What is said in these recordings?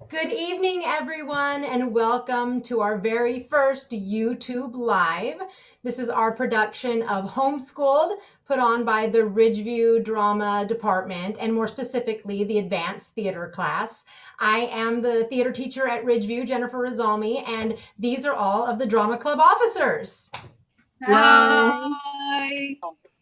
Good evening, everyone, and welcome to our very first YouTube Live. This is our production of Homeschooled, put on by the Ridgeview Drama Department, and more specifically, the Advanced Theater class. I am the theater teacher at Ridgeview, Jennifer Rizalmi, and these are all of the Drama Club officers. Hello. Hi.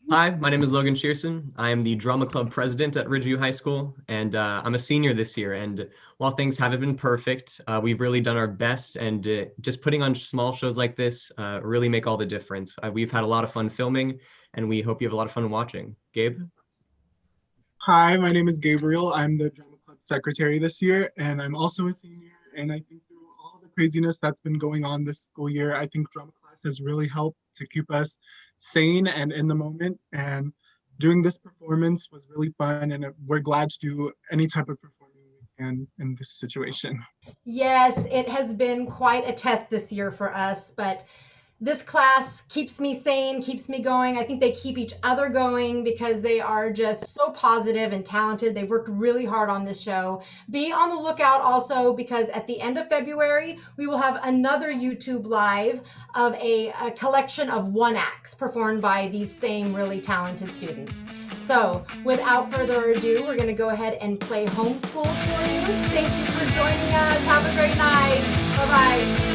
Hi, my name is Logan Shearson. I am the drama club president at Ridgeview High School, and I'm a senior this year. And while things haven't been perfect, we've really done our best, and just putting on small shows like this really make all the difference. We've had a lot of fun filming, and we hope you have a lot of fun watching. Gabe? Hi, my name is Gabriel. I'm the drama club secretary this year, and I'm also a senior. And I think through all the craziness that's been going on this school year, I think drama class has really helped to keep us sane and in the moment. And doing this performance was really fun, and we're glad to do any type of performing we can in this situation. Yes, it has been quite a test this year for us, but this class keeps me sane, keeps me going. I think they keep each other going because they are just so positive and talented. They've worked really hard on this show. Be on the lookout also because at the end of February, we will have another YouTube Live of a collection of one acts performed by these same really talented students. So without further ado, we're going to go ahead and play Homeschooled for you. Thank you for joining us. Have a great night. Bye-bye.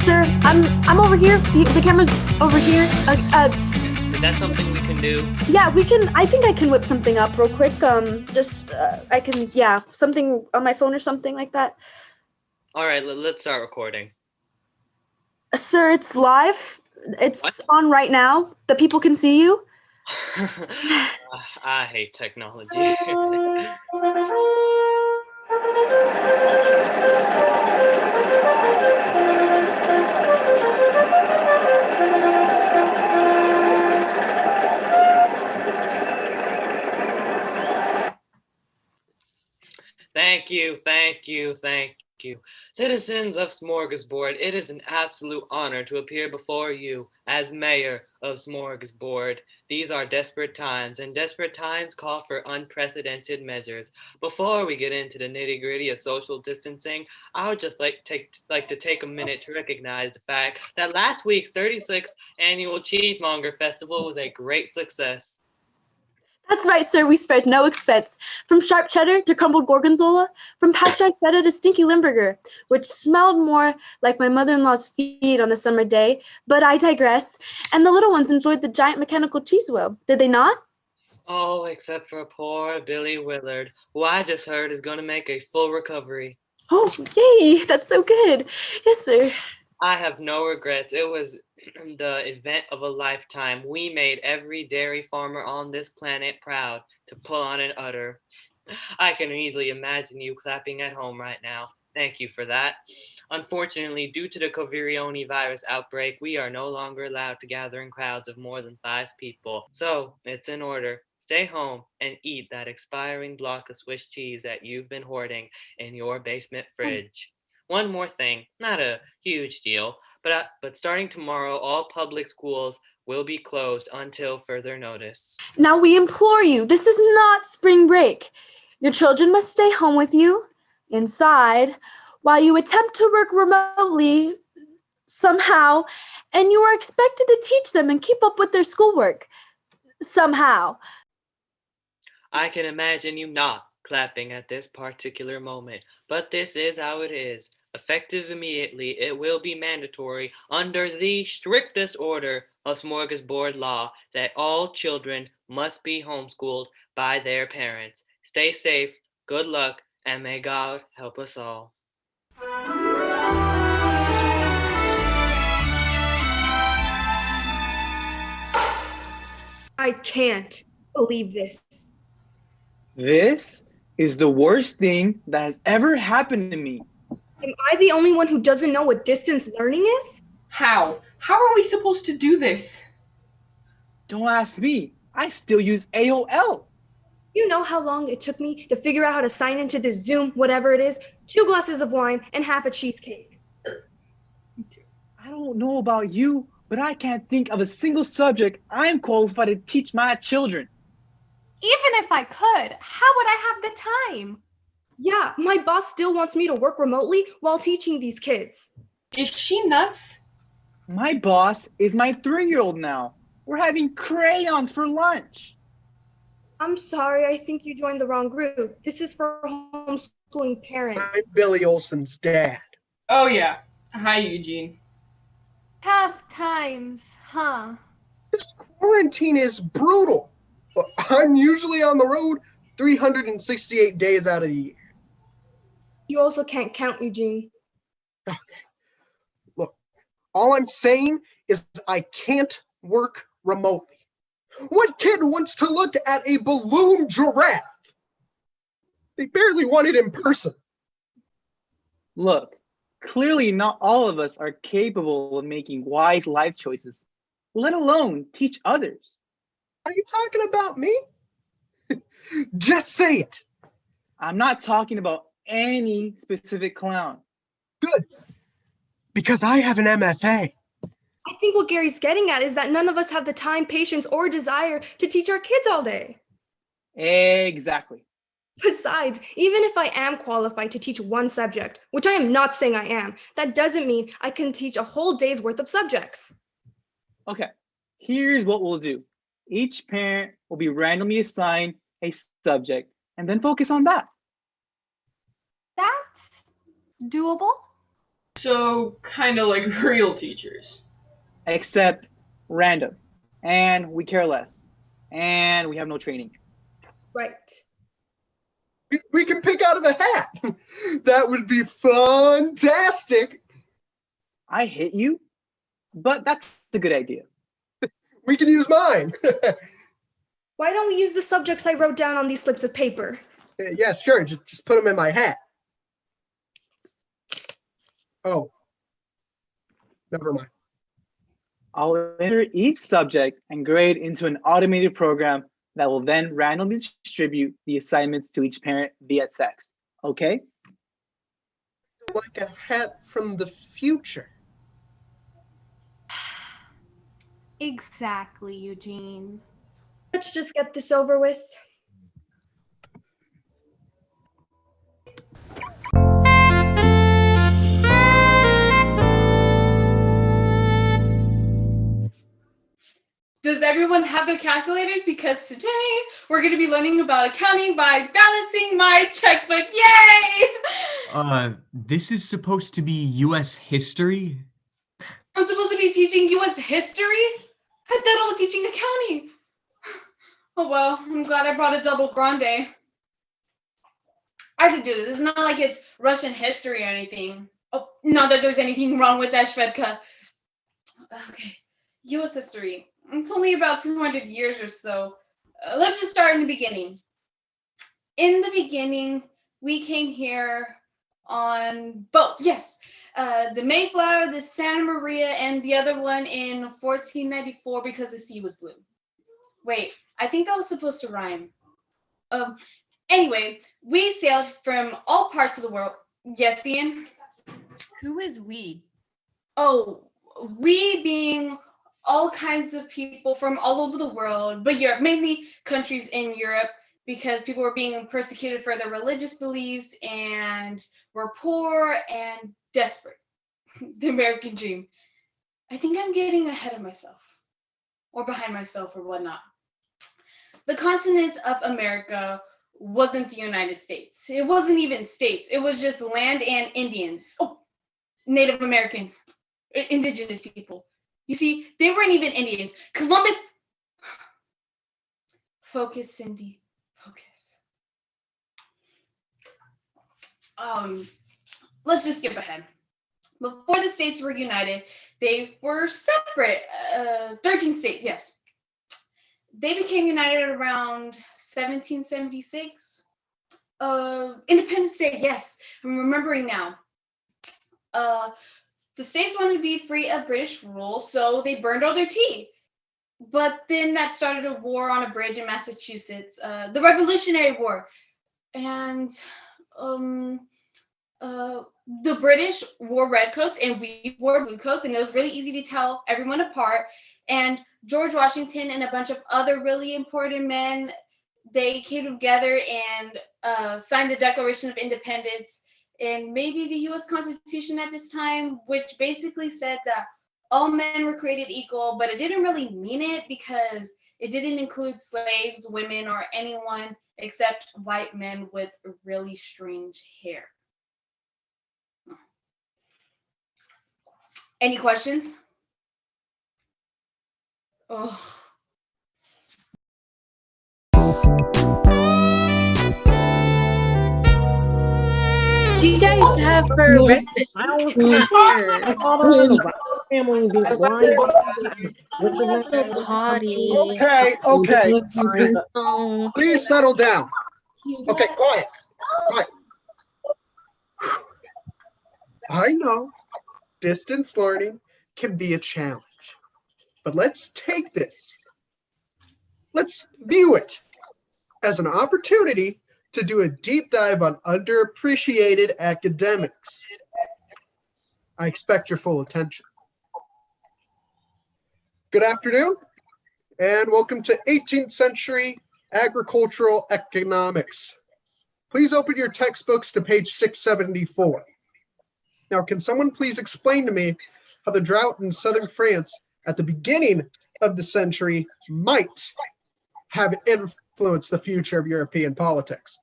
Sir, I'm over here. The camera's over here. Is that something we can do? Yeah, we can. I think I can whip something up real quick. I can. Yeah, something on my phone or something like that. All right, let's start recording. Sir, it's live. It's What? on right now. The people can see you. I hate technology. Thank you. Citizens of Smorgasbord, it is an absolute honor to appear before you as mayor of Smorgasbord. These are desperate times, and desperate times call for unprecedented measures. Before we get into the nitty-gritty of social distancing, I would just like to take a minute to recognize the fact that last week's 36th annual Cheesemonger Festival was a great success. That's right, sir. We spared no expense. From sharp cheddar to crumbled gorgonzola, from pasteurized feta to stinky limburger, which smelled more like my mother-in-law's feet on a summer day. But I digress. And the little ones enjoyed the giant mechanical cheese wheel, did they not? Oh, except for poor Billy Willard, who I just heard is going to make a full recovery. Oh, yay! That's so good. Yes, sir. I have no regrets. It was the event of a lifetime. We made every dairy farmer on this planet proud to pull on an udder. I can easily imagine you clapping at home right now. Thank you for that. Unfortunately, due to the Covirione virus outbreak, we are no longer allowed to gather in crowds of more than 5 people. So, it's in order. Stay home and eat that expiring block of Swiss cheese that you've been hoarding in your basement fridge. One more thing, not a huge deal, but starting tomorrow, all public schools will be closed until further notice. Now we implore you, this is not spring break. Your children must stay home with you, inside, while you attempt to work remotely somehow, and you are expected to teach them and keep up with their schoolwork somehow. I can imagine you not clapping at this particular moment, but this is how it is. Effective immediately, it will be mandatory under the strictest order of Smorgasbord law that all children must be homeschooled by their parents. Stay safe, good luck, and may God help us all. I can't believe this. This is the worst thing that has ever happened to me. Am I the only one who doesn't know what distance learning is? How? How are we supposed to do this? Don't ask me. I still use AOL. You know how long it took me to figure out how to sign into this Zoom, whatever it is? 2 glasses of wine and half a cheesecake. I don't know about you, but I can't think of a single subject I'm qualified to teach my children. Even if I could, how would I have the time? Yeah, my boss still wants me to work remotely while teaching these kids. Is she nuts? My boss is my 3-year-old now. We're having crayons for lunch. I'm sorry, I think you joined the wrong group. This is for homeschooling parents. I'm Billy Olson's dad. Oh yeah. Hi, Eugene. Tough times, huh? This quarantine is brutal. I'm usually on the road 368 days out of the year. You also can't count, Eugene. Okay. Look, all I'm saying is I can't work remotely. What kid wants to look at a balloon giraffe? They barely want it in person. Look, clearly not all of us are capable of making wise life choices, let alone teach others. Are you talking about me? Just say it. I'm not talking about any specific clown. Good. Because I have an MFA. I think what Gary's getting at is that none of us have the time, patience, or desire to teach our kids all day. Exactly. Besides, even if I am qualified to teach one subject, which I am not saying I am, that doesn't mean I can teach a whole day's worth of subjects. Okay, here's what we'll do. Each parent will be randomly assigned a subject and then focus on that. That's doable. So, kind of like real teachers. Except random. And we care less. And we have no training. Right. We can pick out of a hat. That would be fantastic. I hit you, but that's a good idea. We can use mine. Why don't we use the subjects I wrote down on these slips of paper? Yeah, sure. Just put them in my hat. Oh, never mind. I'll enter each subject and grade into an automated program that will then randomly distribute the assignments to each parent via text. Okay? Like a hat from the future. Exactly, Eugene. Let's just get this over with. Does everyone have their calculators? Because today we're going to be learning about accounting by balancing my checkbook. Yay! This is supposed to be U.S. history? I'm supposed to be teaching U.S. history? I thought I was teaching accounting. Oh well, I'm glad I brought a double grande. I can do this. It's not like it's Russian history or anything. Oh, not that there's anything wrong with that, Shvedka. Okay, U.S. history. It's only about 200 years or so. Let's just start in the beginning. In the beginning, we came here on boats. Yes, the Mayflower, the Santa Maria, and the other one in 1494 because the sea was blue. Wait, I think that was supposed to rhyme. Anyway, we sailed from all parts of the world. Yes, Ian? Who is we? Oh, we being all kinds of people from all over the world, but Europe, mainly countries in Europe, because people were being persecuted for their religious beliefs and were poor and desperate. The American dream. I think I'm getting ahead of myself, or behind myself, or whatnot. The continent of America wasn't the United States. It wasn't even states. It was just land and Indians. Oh, Native Americans, indigenous people. You see, they weren't even Indians. Columbus. Focus, Cindy. Focus. Let's just skip ahead. Before the states were united, they were separate. 13 states, yes. They became united around 1776. Independence Day, yes. I'm remembering now. The states wanted to be free of British rule, so they burned all their tea. But then that started a war on a bridge in Massachusetts, the Revolutionary War. And The British wore red coats and we wore blue coats, and it was really easy to tell everyone apart. And George Washington and a bunch of other really important men, they came together and signed the Declaration of Independence and maybe the U.S. Constitution at this time, which basically said that all men were created equal, but it didn't really mean it because it didn't include slaves, women, or anyone except white men with really strange hair. Any questions? Oh. Do you guys have for breakfast? Potty. Okay. Oh. Please settle down. Okay, quiet. I know distance learning can be a challenge, but let's take this. Let's view it as an opportunity to do a deep dive on underappreciated academics. I expect your full attention. Good afternoon, and welcome to 18th century agricultural economics. Please open your textbooks to page 674. Now, can someone please explain to me how the drought in southern France at the beginning of the century might have influenced the future of European politics?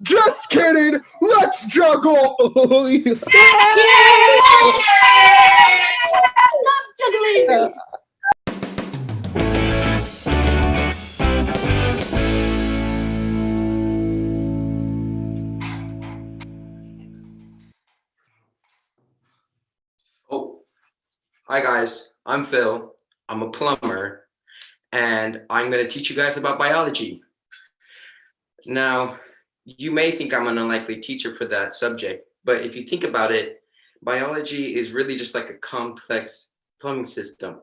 Just kidding! Let's juggle! Juggling! Oh, hi guys, I'm Phil. I'm a plumber, and I'm going to teach you guys about biology. Now, you may think I'm an unlikely teacher for that subject, but if you think about it, biology is really just like a complex plumbing system.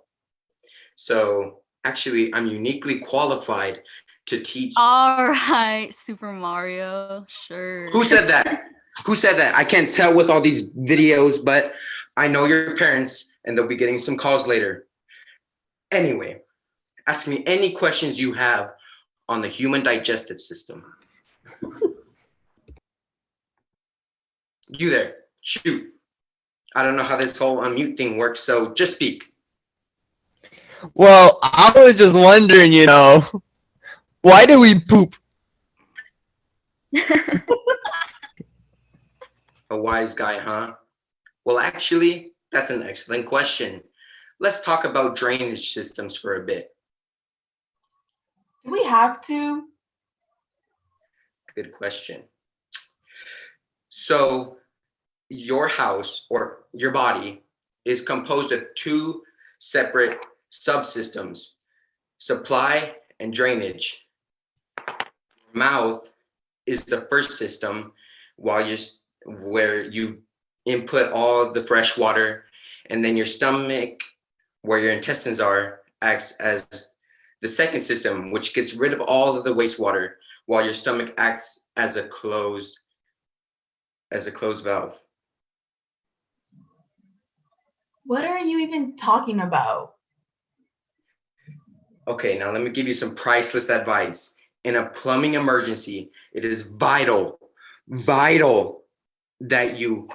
So actually, I'm uniquely qualified to teach. All right, Super Mario, sure. Who said that? Who said that? I can't tell with all these videos, but I know your parents and they'll be getting some calls later. Anyway, ask me any questions you have on the human digestive system. You there, shoot. I don't know how this whole unmute thing works, so just speak. Well, I was just wondering, why do we poop? A wise guy, huh? Well, actually, that's an excellent question. Let's talk about drainage systems for a bit. Do we have to? Good question. So your house or your body is composed of two separate subsystems, supply and drainage. Mouth is the first system where you input all the fresh water, and then your stomach, where your intestines are, acts as the second system, which gets rid of all of the wastewater, while your stomach acts as a closed valve. What are you even talking about? Okay, now let me give you some priceless advice. In a plumbing emergency, it is vital that you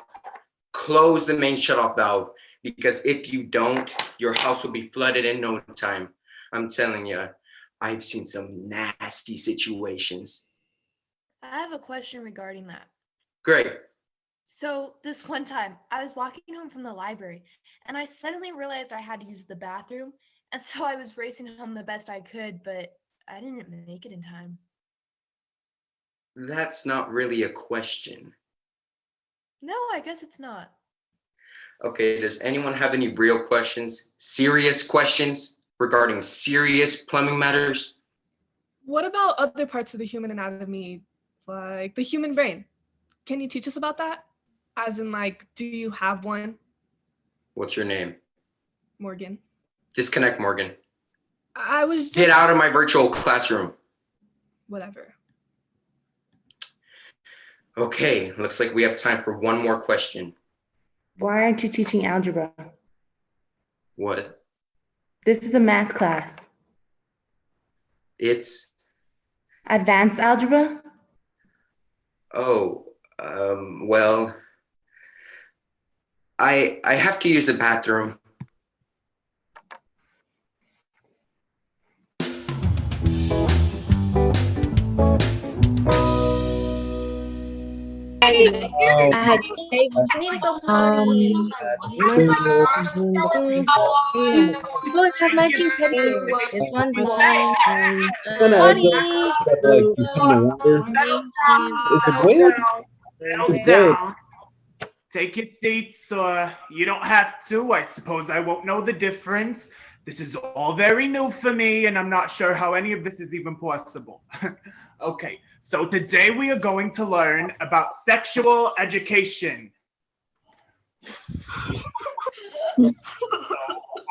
close the main shutoff valve, because if you don't, your house will be flooded in no time. I'm telling you, I've seen some nasty situations. I have a question regarding that. Great. So this one time, I was walking home from the library, and I suddenly realized I had to use the bathroom, and so I was racing home the best I could, but I didn't make it in time. That's not really a question. No, I guess it's not. Okay, does anyone have any real questions? Serious questions regarding serious plumbing matters? What about other parts of the human anatomy, like the human brain? Can you teach us about that? As in, do you have one? What's your name? Morgan. Disconnect, Morgan. I was just... Get out of my virtual classroom. Whatever. Okay, looks like we have time for one more question. Why aren't you teaching algebra? What? This is a math class. It's, Advanced algebra? oh, well, I have to use the bathroom. I had cake. I need to go potty. You both have matching teddy bears. This one's mine. Potty. Is it good? It's good. Take your seats. You don't have to. I suppose I won't know the difference. This is all very new for me, and I'm not sure how any of this is even possible. Okay, so today we are going to learn about sexual education.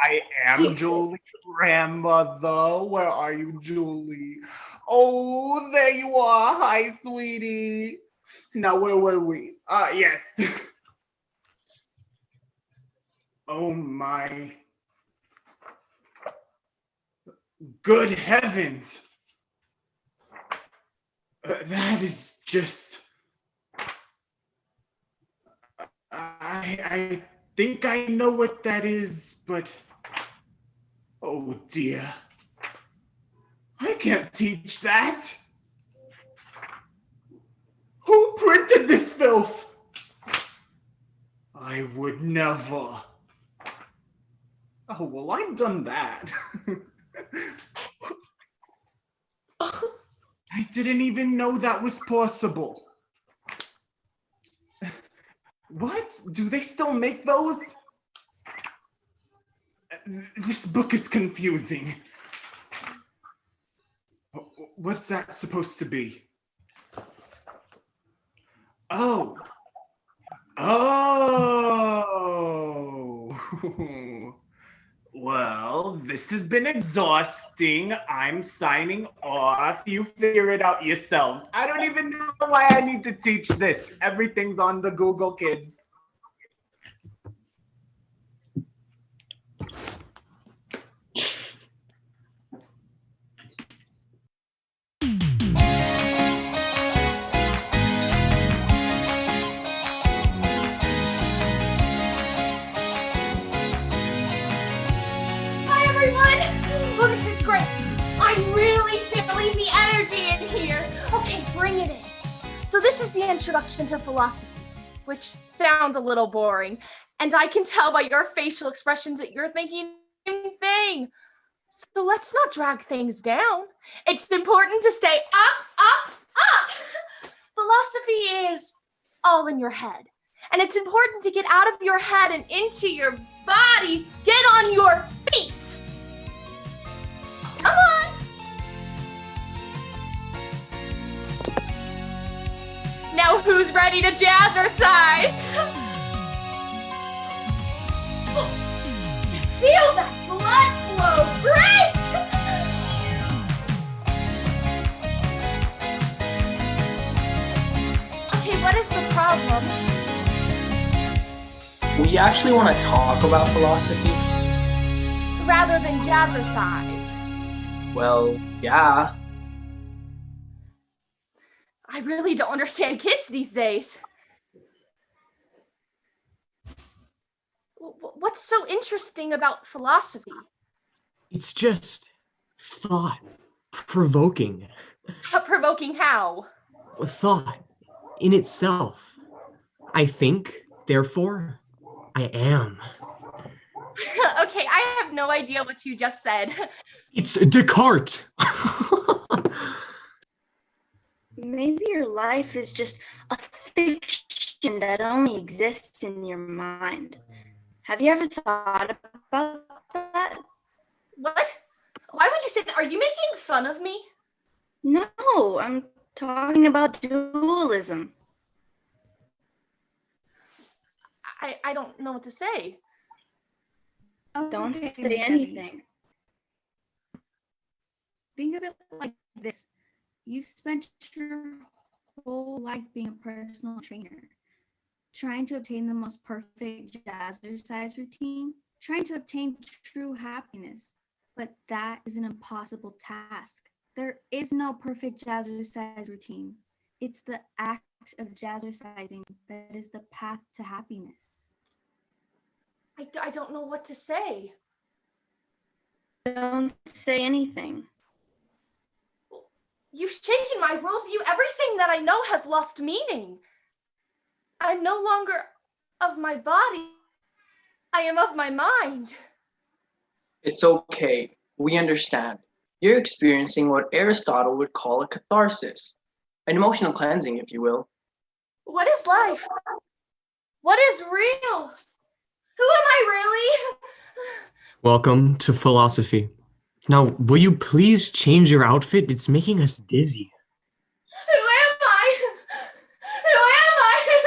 I am Julie's grandmother. Where are you, Julie? Oh, there you are. Hi, sweetie. Now, where were we? Yes. Oh, my. Good heavens. That is just... I think I know what that is, but... Oh, dear. I can't teach that. Who printed this filth? I would never. Oh, well, I've done that. I didn't even know that was possible. What? Do they still make those? This book is confusing. What's that supposed to be? Oh. Oh. Well, this has been exhausting. I'm signing off. You figure it out yourselves. I don't even know why I need to teach this. Everything's on the Google Kids. Hi, everyone. Oh, this is great. I'm really feeling the energy in here. Okay, bring it in. So this is the introduction to philosophy, which sounds a little boring. And I can tell by your facial expressions that you're thinking the same thing. So let's not drag things down. It's important to stay up, up, up. Philosophy is all in your head. And it's important to get out of your head and into your body. Get on your feet. Come on. Now who's ready to jazzercise? Feel that blood flow. Great. Okay, what is the problem? We actually want to talk about philosophy. Rather than jazzercise. Well, yeah. I really don't understand kids these days. What's so interesting about philosophy? It's just thought provoking. Provoking how? Thought in itself. I think, therefore, I am. Okay, I have no idea what you just said. It's Descartes. Maybe your life is just a fiction that only exists in your mind. Have you ever thought about that? What? Why would you say that? Are you making fun of me? No, I'm talking about dualism. I don't know what to say. Don't Okay, say Miss Evie. anything. Think of it like this. You've spent your whole life being a personal trainer, trying to obtain the most perfect jazzercise routine, trying to obtain true happiness. But that is an impossible task. There is no perfect jazzercise routine. It's the act of jazzercising that is the path to happiness. I don't know what to say. Don't say anything. You've shaken my worldview. Everything that I know has lost meaning. I'm no longer of my body. I am of my mind. It's okay. We understand. You're experiencing what Aristotle would call a catharsis, an emotional cleansing, if you will. What is life? What is real? Who am I really? Welcome to philosophy. Now, will you please change your outfit? It's making us dizzy. Who am I? Who am I? Who am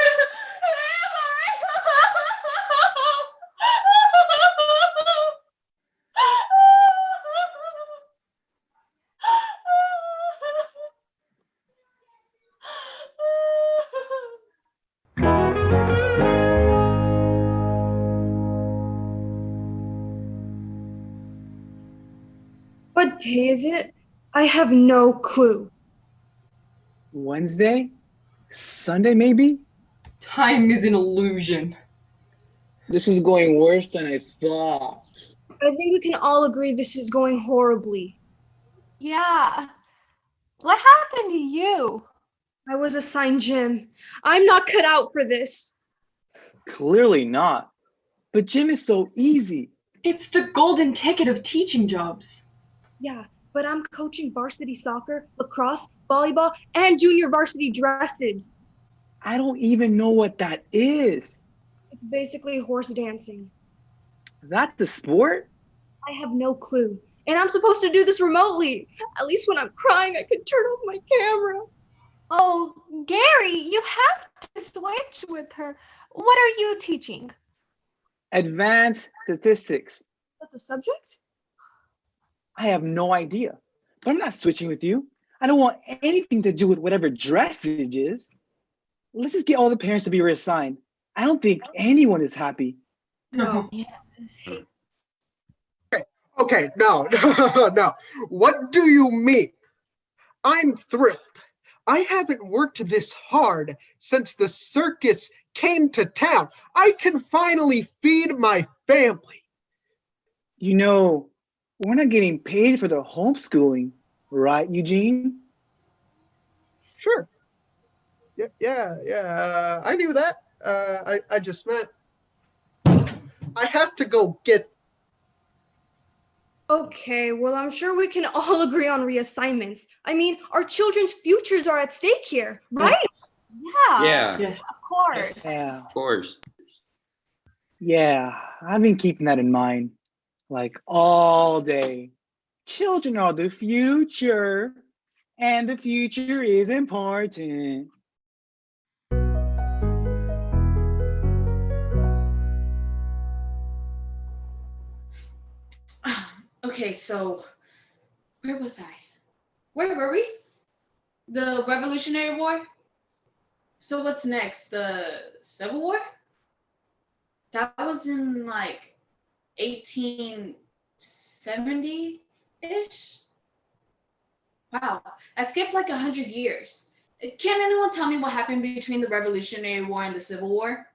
What day is it? I have no clue. Wednesday? Sunday, maybe? Time is an illusion. This is going worse than I thought. I think we can all agree this is going horribly. Yeah. What happened to you? I was assigned gym. I'm not cut out for this. Clearly not. But gym is so easy. It's the golden ticket of teaching jobs. Yeah, but I'm coaching varsity soccer, lacrosse, volleyball, and junior varsity dressage. I don't even know what that is. It's basically horse dancing. That's the sport? I have no clue. And I'm supposed to do this remotely. At least when I'm crying, I can turn off my camera. Oh, Gary, you have to switch with her. What are you teaching? Advanced statistics. That's a subject? I have no idea. But I'm not switching with you. I don't want anything to do with whatever dressage is. Let's just get all the parents to be reassigned. I don't think anyone is happy. No. Okay, no, no. What do you mean? I'm thrilled. I haven't worked this hard since the circus came to town. I can finally feed my family. You know, we're not getting paid for the homeschooling, right, Eugene? Sure. Yeah. I knew that. I just meant I have to go get. Okay, well, I'm sure we can all agree on reassignments. I mean, our children's futures are at stake here, right? Yeah. Yeah. Of course. Yeah. Of course. Yeah, I've been keeping that in mind, like all day. Children are the future, and the future is important. Okay, so where was I? Where were we? The Revolutionary War? So what's next? The Civil War? That was in like 1870-ish? Wow, I skipped like 100 years. Can anyone tell me what happened between the Revolutionary War and the Civil War?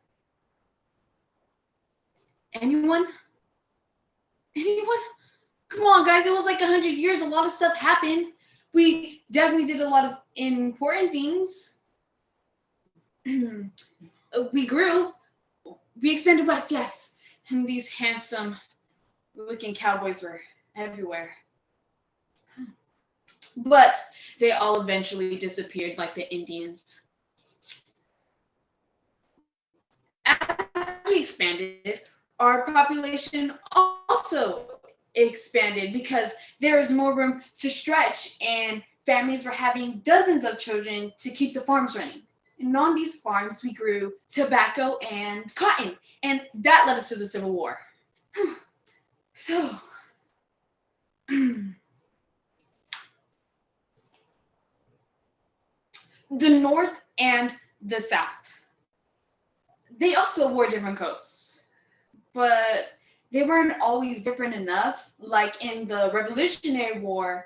Anyone? Anyone? Come on, guys, it was like 100 years. A lot of stuff happened. We definitely did a lot of important things. We grew. We expanded west, yes. And these handsome looking cowboys were everywhere. But they all eventually disappeared like the Indians. As we expanded, our population also expanded because there was more room to stretch and families were having dozens of children to keep the farms running. And on these farms, we grew tobacco and cotton, and that led us to the Civil War. So, the North and the South. They also wore different coats, but they weren't always different enough, like in the Revolutionary War,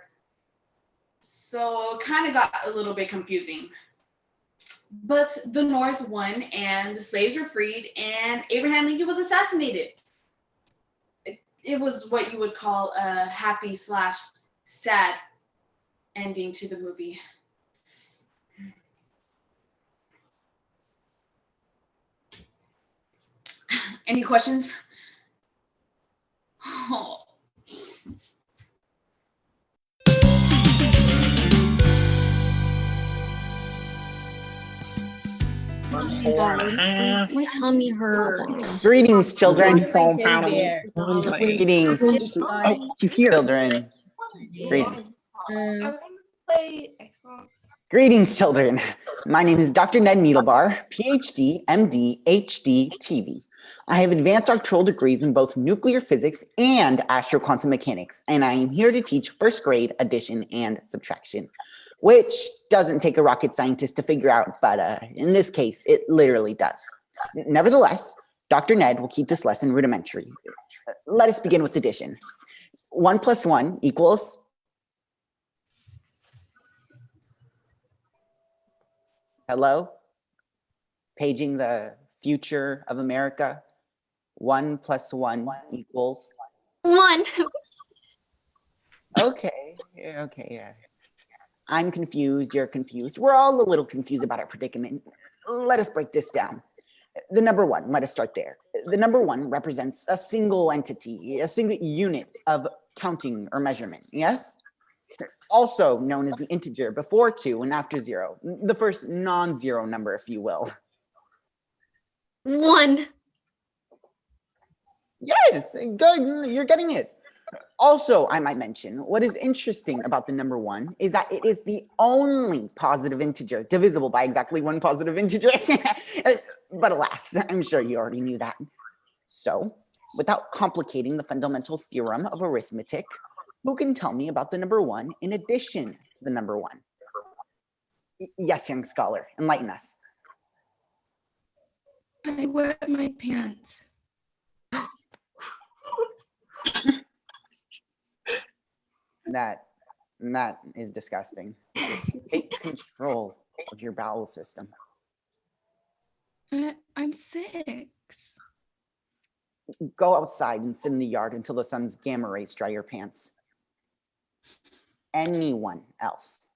so it kind of got a little bit confusing. But the North won, and the slaves were freed, and Abraham Lincoln was assassinated. It was what you would call a happy/sad ending to the movie. Any questions? Oh. My tummy hurts. Greetings, children. There. Greetings, he's here. children. Greetings. Play Xbox. Greetings, children. My name is Dr. Ned Needlebar, PhD, MD, HD, TV. I have advanced doctoral degrees in both nuclear physics and astroquantum mechanics, and I am here to teach first grade addition and subtraction, which doesn't take a rocket scientist to figure out, but in this case, it literally does. Nevertheless, Dr. Ned will keep this lesson rudimentary. Let us begin with addition. 1 + 1 equals... Hello? Paging the future of America. 1 + 1 equals... 1. Okay, yeah. I'm confused, you're confused. We're all a little confused about our predicament. Let us break this down. The number 1, let us start there. The number 1 represents a single entity, a single unit of counting or measurement, yes? Also known as the integer before 2 and after 0, the first non-zero number, if you will. 1. Yes, good, you're getting it. Also, I might mention, what is interesting about the number 1 is that it is the only positive integer divisible by exactly one positive integer. But alas, I'm sure you already knew that. So, without complicating the fundamental theorem of arithmetic, who can tell me about the number 1 in addition to the number 1? Yes, young scholar, enlighten us. I wet my pants. That is disgusting. Take control of your bowel system. I'm 6. Go outside and sit in the yard until the sun's gamma rays dry your pants. Anyone else?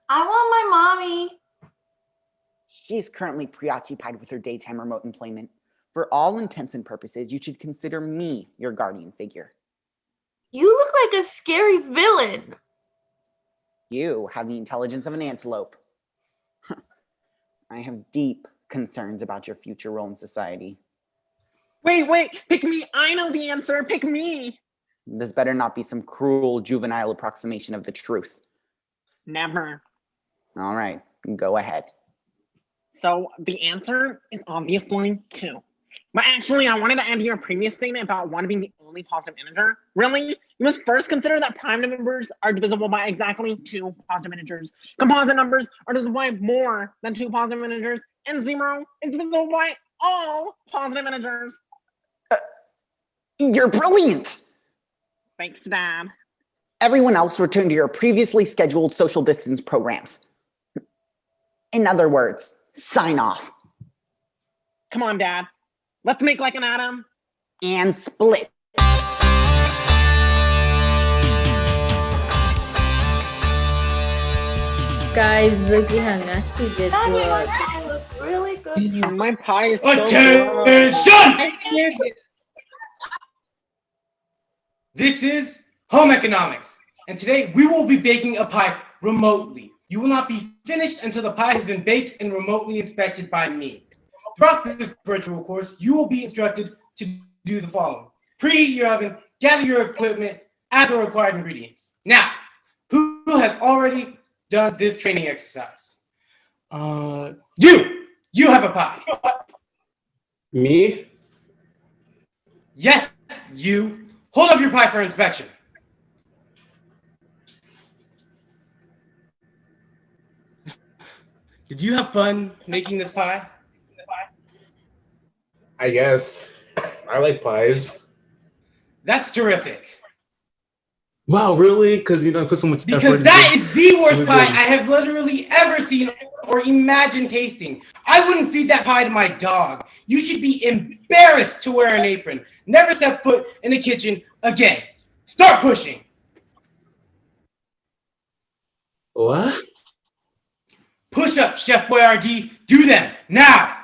I want my mommy. She's currently preoccupied with her daytime remote employment. For all intents and purposes, you should consider me your guardian figure. You look like a scary villain. You have the intelligence of an antelope. I have deep concerns about your future role in society. Wait, pick me. I know the answer. Pick me. This better not be some cruel juvenile approximation of the truth. Never. All right, go ahead. So the answer is obviously 2. But actually, I wanted to add to your previous statement about 1 being the only positive integer. Really? You must first consider that prime numbers are divisible by exactly 2 positive integers. Composite numbers are divisible by more than 2 positive integers, and 0 is divisible by all positive integers. You're brilliant! Thanks, Dad. Everyone else return to your previously scheduled social distance programs. In other words, sign off. Come on, Dad. Let's make like an atom. And split. Guys, look at how nasty this looks. It looks really good. My pie is so Attention! This is home economics, and today we will be baking a pie remotely. You will not be finished until the pie has been baked and remotely inspected by me. Throughout this virtual course, you will be instructed to do the following. Preheat your oven, gather your equipment, add the required ingredients. Now, who has already done this training exercise? You have a pie. Me? Yes, you. Hold up your pie for inspection. Did you have fun making this pie? I guess. I like pies. That's terrific. Wow, really? Because I put so much effort Because into that is the worst into pie this. I have literally ever seen or imagined tasting. I wouldn't feed that pie to my dog. You should be embarrassed to wear an apron. Never step foot in the kitchen again. Start pushing. What? Push up, Chef Boyardee. Do them now.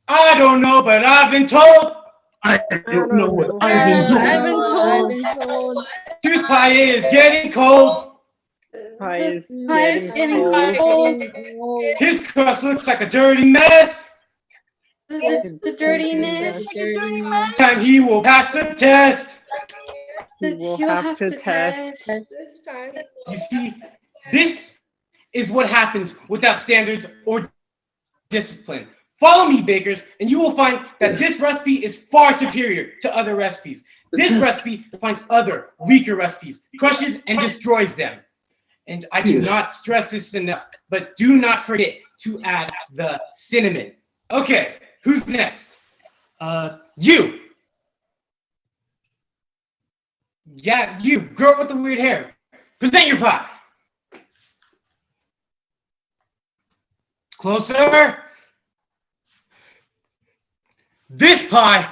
I don't know, but I've been told. I don't know what I've been told. Tooth pie is getting cold. Pie is getting cold. His crust looks like a dirty mess. The dirtiness. Time he will pass the test. We'll have to test. This time. You see, this is what happens without standards or discipline. Follow me, bakers, and you will find that this recipe is far superior to other recipes. This recipe finds other, weaker recipes, crushes and destroys them. And I do not stress this enough, but do not forget to add the cinnamon. Okay, who's next? You. Yeah, you, girl with the weird hair. Present your pie. Closer. This pie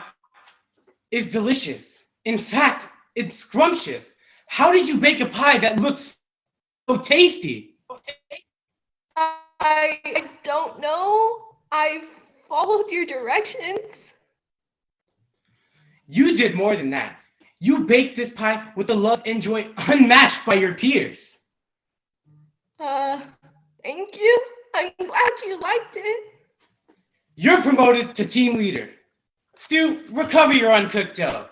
is delicious. In fact, it's scrumptious. How did you bake a pie that looks so tasty? I don't know. I followed your directions. You did more than that. You baked this pie with a love and joy unmatched by your peers. Thank you. I'm glad you liked it. You're promoted to team leader. Stu, recover your uncooked dough.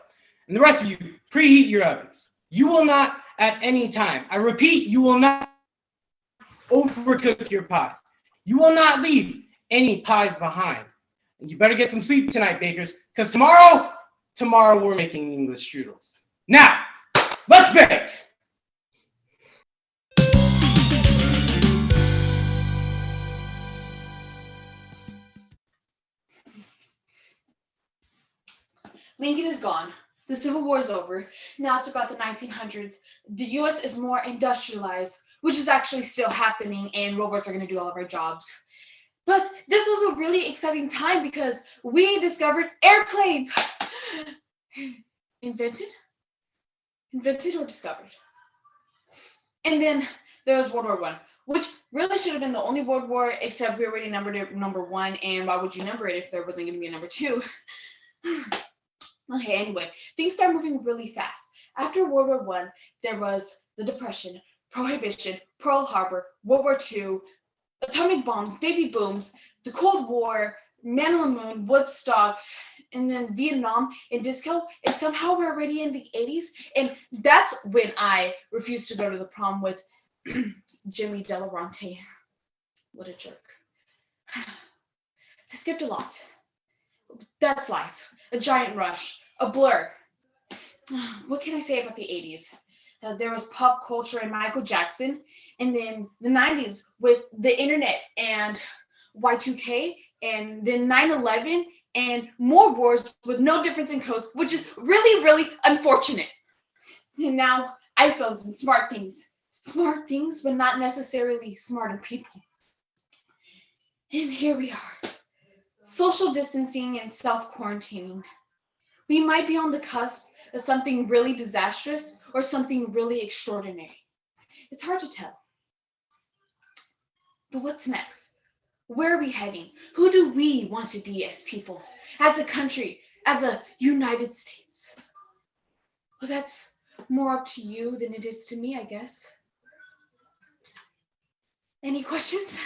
And the rest of you, preheat your ovens. You will not at any time, I repeat, you will not overcook your pies. You will not leave any pies behind. And you better get some sleep tonight, bakers, because tomorrow we're making English strudels. Now, let's bake! Lincoln is gone. The Civil War is over. Now it's about the 1900s. The U.S. is more industrialized, which is actually still happening, and robots are going to do all of our jobs. But this was a really exciting time because we discovered airplanes. Invented or discovered? And then there was World War I, which really should have been the only World War, except we already numbered it number 1, and why would you number it if there wasn't going to be a number 2? Okay, anyway, things start moving really fast. After World War I, there was the Depression, Prohibition, Pearl Harbor, World War II, atomic bombs, baby booms, the Cold War, Man on the Moon, Woodstocks, and then Vietnam and disco. And somehow we're already in the 80s. And that's when I refused to go to the prom with Jimmy Delarante. What a jerk. I skipped a lot. That's life. A giant rush. A blur. What can I say about the 80s? There was pop culture and Michael Jackson. And then the 90s with the internet and Y2K. And then 9/11 and more wars with no difference in codes, which is really, really unfortunate. And now iPhones and smart things. Smart things, but not necessarily smarter people. And here we are. Social distancing and self-quarantining. We might be on the cusp of something really disastrous or something really extraordinary. It's hard to tell. But what's next? Where are we heading? Who do we want to be as people, as a country, as a United States? Well, that's more up to you than it is to me, I guess. Any questions?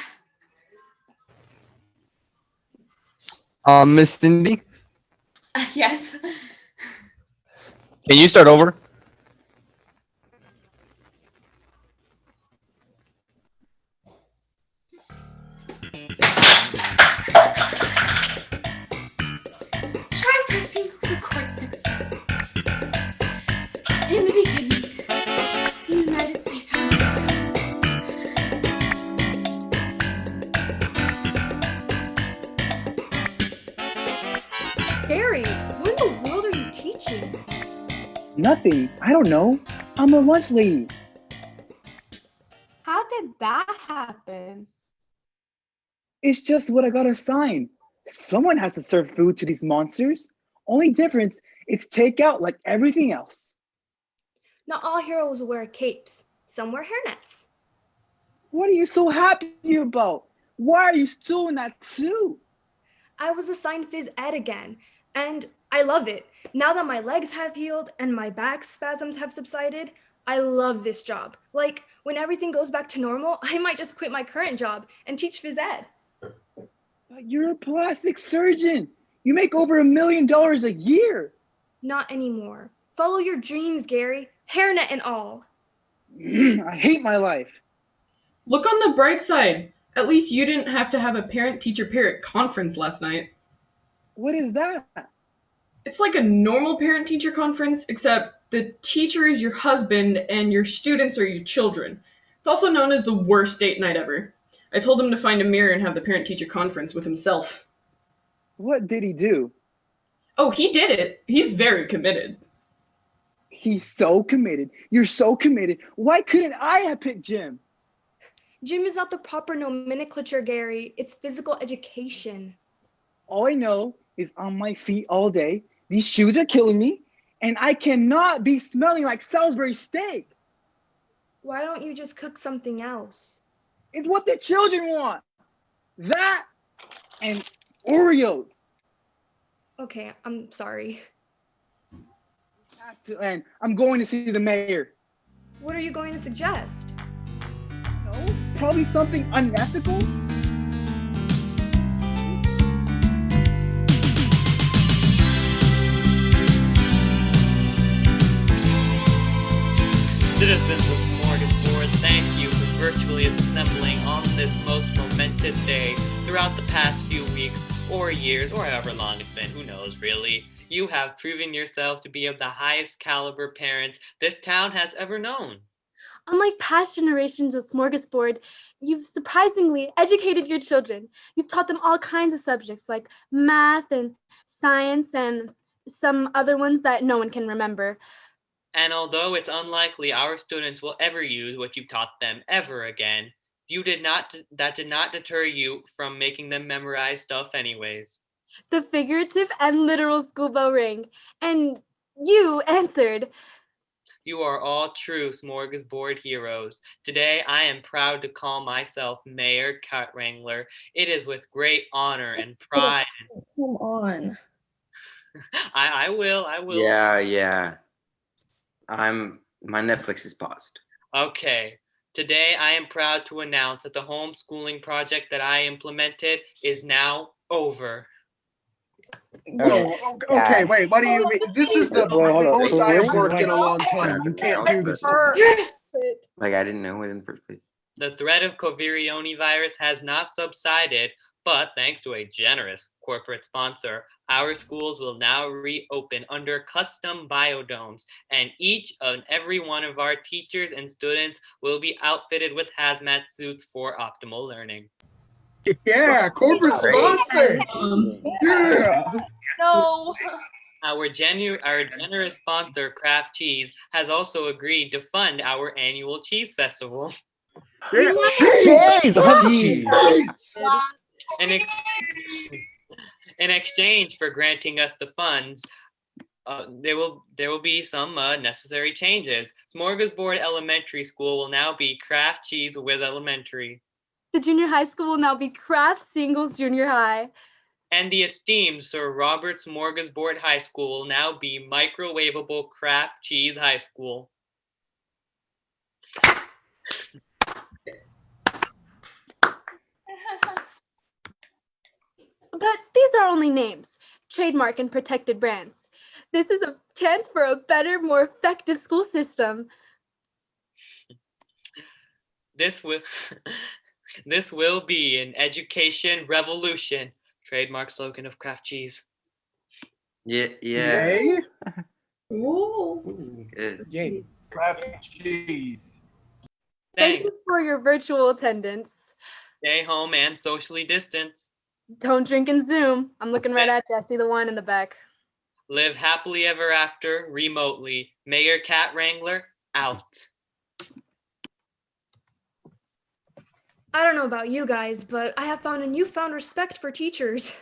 Miss Cindy, Yes. can you start over? Try pressing record next time. In the beginning, Gary, what in the world are you teaching? Nothing. I don't know. I'm a lunch lady. How did that happen? It's just what I got assigned. Someone has to serve food to these monsters. Only difference, it's takeout like everything else. Not all heroes wear capes. Some wear hairnets. What are you so happy about? Why are you still in that too? I was assigned phys ed again, and I love it. Now that my legs have healed and my back spasms have subsided, I love this job. Like, when everything goes back to normal, I might just quit my current job and teach phys ed. But you're a plastic surgeon. You make over $1 million a year. Not anymore. Follow your dreams, Gary. Hairnet and all. I hate my life. Look on the bright side. At least you didn't have to have a parent-teacher-parent conference last night. What is that? It's like a normal parent-teacher conference, except the teacher is your husband and your students are your children. It's also known as the worst date night ever. I told him to find a mirror and have the parent-teacher conference with himself. What did he do? Oh, he did it. He's very committed. He's so committed. You're so committed. Why couldn't I have picked Jim? Gym is not the proper nomenclature, Gary. It's physical education. All I know is on my feet all day. These shoes are killing me. And I cannot be smelling like Salisbury steak. Why don't you just cook something else? It's what the children want. That and Oreos. Okay, I'm sorry. Has to end. I'm going to see the mayor. What are you going to suggest? No, probably something unethical. Citizens of Smorgasbord, thank you for virtually assembling on this most momentous day throughout the past few weeks or years or however long it's been, who knows really. You have proven yourself to be of the highest caliber parents this town has ever known. Unlike past generations of Smorgasbord, you've surprisingly educated your children. You've taught them all kinds of subjects like math and science and some other ones that no one can remember. And although it's unlikely our students will ever use what you taught them ever again, that did not deter you from making them memorize stuff anyways. The figurative and literal school bell rang, and you answered. You are all true Smorgasbord heroes. Today, I am proud to call myself Mayor Cat Wrangler. It is with great honor and pride. Come on. I will. Yeah. My Netflix is paused. Okay. Today, I am proud to announce that the homeschooling project that I implemented is now over. Oh, okay, wait, what do you mean? This is the most I have worked in a long time. You can't do this. Like, I didn't know it in the first place. The threat of virus has not subsided, but thanks to a generous corporate sponsor, our schools will now reopen under custom biodomes, and each and every one of our teachers and students will be outfitted with hazmat suits for optimal learning. Yeah, corporate sponsors. Yeah. No. Our generous sponsor, Kraft Cheese, has also agreed to fund our annual cheese festival. Yeah. Cheese! I love cheese. In exchange for granting us the funds, there will be some necessary changes. Smorgasbord Elementary School will now be Kraft Cheese with Elementary. The junior high school will now be Kraft Singles Junior High. And the esteemed Sir Robert Smorgasbord High School will now be Microwavable Kraft Cheese High School. But these are only names, trademark and protected brands. This is a chance for a better, more effective school system. This will be an education revolution. Trademark slogan of Kraft Cheese. Yeah. Yay. Ooh. Good. Yay. Kraft Cheese. Thank you for your virtual attendance. Stay home and socially distance. Don't drink and Zoom. I'm looking right at you. I see the one in the back. Live happily ever after, remotely. Mayor Cat Wrangler, out. I don't know about you guys, but I have found a newfound respect for teachers.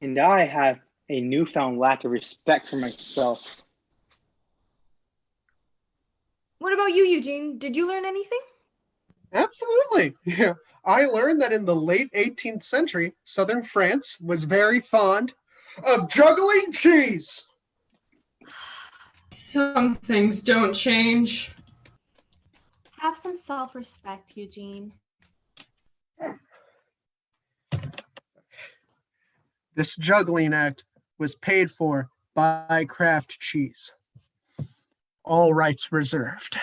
And I have a newfound lack of respect for myself. What about you, Eugene? Did you learn anything? Absolutely. Yeah. I learned that in the late 18th century, southern France was very fond of juggling cheese. Some things don't change. Have some self-respect, Eugene. This juggling act was paid for by Kraft Cheese. All rights reserved.